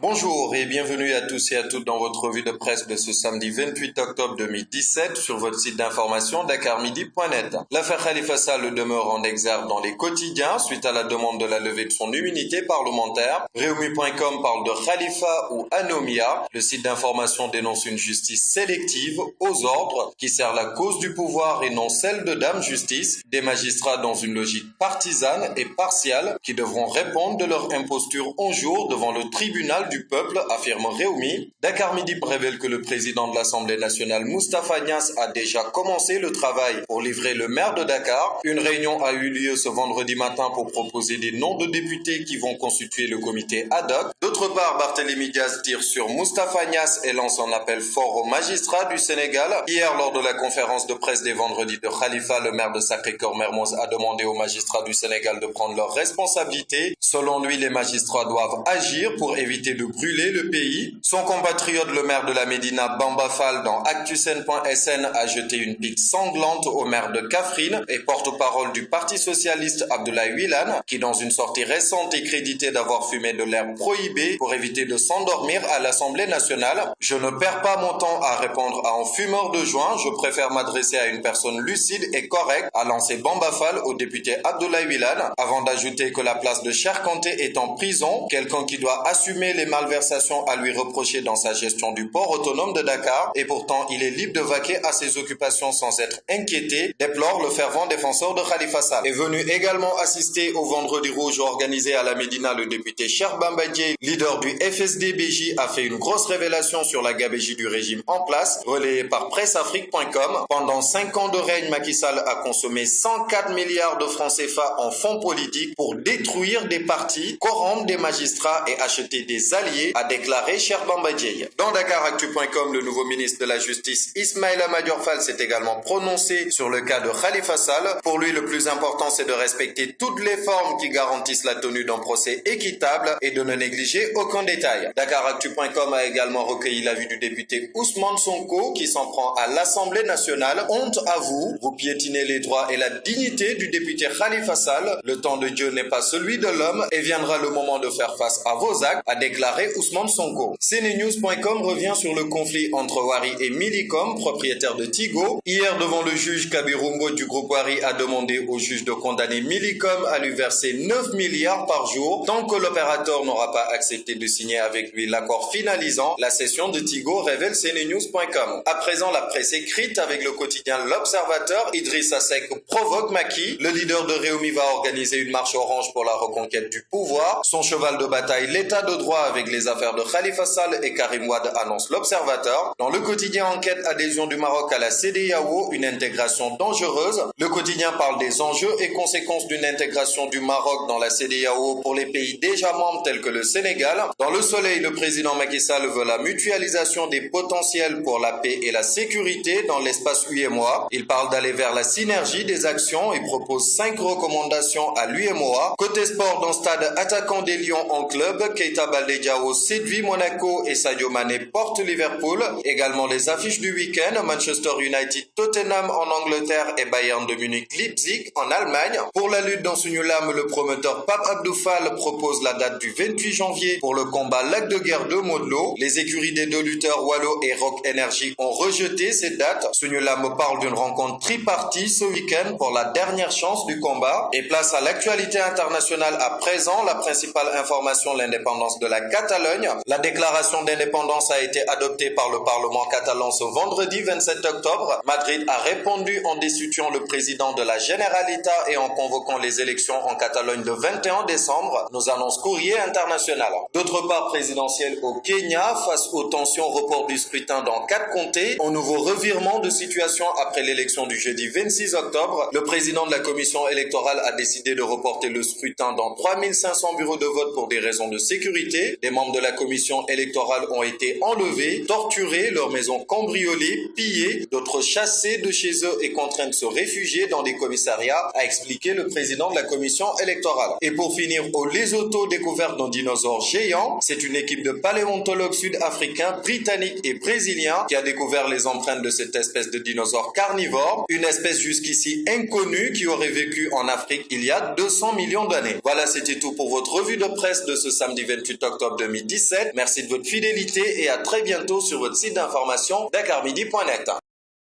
Bonjour et bienvenue à tous et à toutes dans votre revue de presse de ce samedi 28 octobre 2017 sur votre site d'information dakarmidi.net. L'affaire Khalifa Sall demeure en exergue dans les quotidiens suite à la demande de la levée de son immunité parlementaire. Réumi.com parle de Khalifa ou Anomia. Le site d'information dénonce une justice sélective aux ordres qui sert la cause du pouvoir et non celle de Dame Justice. Des magistrats dans une logique partisane et partiale qui devront répondre de leur imposture un jour devant le tribunal du peuple, affirme Réumi. Dakar Midi révèle que le président de l'Assemblée nationale, Moustapha Niasse, a déjà commencé le travail pour livrer le maire de Dakar. Une réunion a eu lieu ce vendredi matin pour proposer des noms de députés qui vont constituer le comité ad hoc. D'autre part, Barthélémy Diaz tire sur Moustapha Niasse et lance un appel fort aux magistrats du Sénégal. Hier, lors de la conférence de presse des vendredis de Khalifa, le maire de Sacré-Cœur-Mermoz a demandé aux magistrats du Sénégal de prendre leurs responsabilités. Selon lui, les magistrats doivent agir pour éviter de brûler le pays. Son compatriote, le maire de la Médina, Bamba Fall, dans Actusen.sn, a jeté une pique sanglante au maire de Kaffrine et porte-parole du Parti socialiste Abdoulaye Wilane, qui dans une sortie récente est crédité d'avoir fumé de l'herbe prohibée pour éviter de s'endormir à l'Assemblée nationale. Je ne perds pas mon temps à répondre à un fumeur de joint, je préfère m'adresser à une personne lucide et correcte, a lancé Bamba Fall au député Abdoulaye Wilane, avant d'ajouter que la place de Cheikh Kanté est en prison, quelqu'un qui doit assumer les malversations à lui reprocher dans sa gestion du port autonome de Dakar, et pourtant il est libre de vaquer à ses occupations sans être inquiété, déplore le fervent défenseur de Khalifa Sall. Est venu également assister au Vendredi Rouge organisé à la Médina le député Cheikh Bamba Dièye, leader du FSD/BJ, a fait une grosse révélation sur la gabegie du régime en place, relayée par presseafrique.com. Pendant 5 ans de règne, Macky Sall a consommé 104 milliards de francs CFA en fonds politiques pour détruire des partis, corrompre des magistrats et acheter des alliés, a déclaré Cheikh Bamba Dièye. Dans Dakaractu.com, le nouveau ministre de la Justice Ismaïla Madior Fall s'est également prononcé sur le cas de Khalifa Sall. Pour lui, le plus important, c'est de respecter toutes les formes qui garantissent la tenue d'un procès équitable et de ne négliger aucun détail. Dakaractu.com a également recueilli l'avis du député Ousmane Sonko qui s'en prend à l'Assemblée nationale. Honte à vous, vous piétinez les droits et la dignité du député Khalifa Sall. Le temps de Dieu n'est pas celui de l'homme et viendra le moment de faire face à vos actes, a déclaré Ousmane Sonko. CNews.com revient sur le conflit entre Wari et Millicom, propriétaire de Tigo. Hier, devant le juge, Kabirumbo du groupe Wari a demandé au juge de condamner Millicom à lui verser 9 milliards par jour tant que l'opérateur n'aura pas accepté de signer avec lui l'accord finalisant la cession de Tigo, révèle CNews.com. À présent, la presse écrite avec le quotidien L'Observateur, Idrissa Seck provoque Macky. Le leader de Réumi va organiser une marche orange pour la reconquête du pouvoir. Son cheval de bataille, l'état de droit avec les affaires de Khalifa Sall et Karim Wade, annonce L'Observateur. Dans le quotidien Enquête, adhésion du Maroc à la CEDEAO, une intégration dangereuse. Le quotidien parle des enjeux et conséquences d'une intégration du Maroc dans la CEDEAO pour les pays déjà membres tels que le Sénégal. Dans Le Soleil, le président Macky Sall veut la mutualisation des potentiels pour la paix et la sécurité dans l'espace UEMOA. Il parle d'aller vers la synergie des actions et propose 5 recommandations à l'UEMOA. Côté sport, dans stade attaquant des Lions en club, Keita Baldé Diao séduit Monaco et Sadio Mané porte Liverpool. Également les affiches du week-end, Manchester United, Tottenham en Angleterre et Bayern de Munich, Leipzig en Allemagne. Pour la lutte dans Sunulam, le promoteur Pape Abdou Fall propose la date du 28 janvier pour le combat Lac de Guerre de Modelo. Les écuries des 2 lutteurs Wallo et Rock Energy ont rejeté cette date. Sunulam parle d'une rencontre tripartite ce week-end pour la dernière chance du combat. Et place à l'actualité internationale à présent, la principale information, l'indépendance de la Catalogne. La déclaration d'indépendance a été adoptée par le Parlement catalan ce vendredi 27 octobre. Madrid a répondu en destituant le président de la Generalitat et en convoquant les élections en Catalogne le 21 décembre, nous annonce Courrier International. D'autre part, présidentielle au Kenya, face aux tensions, report du scrutin dans 4 comtés, un nouveau revirement de situation après l'élection du jeudi 26 octobre. Le président de la commission électorale a décidé de reporter le scrutin dans 3500 bureaux de vote pour des raisons de sécurité. Des membres de la commission électorale ont été enlevés, torturés, leurs maisons cambriolées, pillées, d'autres chassés de chez eux et contraints de se réfugier dans des commissariats, a expliqué le président de la commission électorale. Et pour finir, au Lesotho, découverte d'un dinosaure géant, c'est une équipe de paléontologues sud-africains, britanniques et brésiliens qui a découvert les empreintes de cette espèce de dinosaure carnivore, une espèce jusqu'ici inconnue qui aurait vécu en Afrique il y a 200 millions d'années. Voilà, c'était tout pour votre revue de presse de ce samedi 28 octobre octobre 2017. Merci de votre fidélité et à très bientôt sur votre site d'information dakarmidi.net.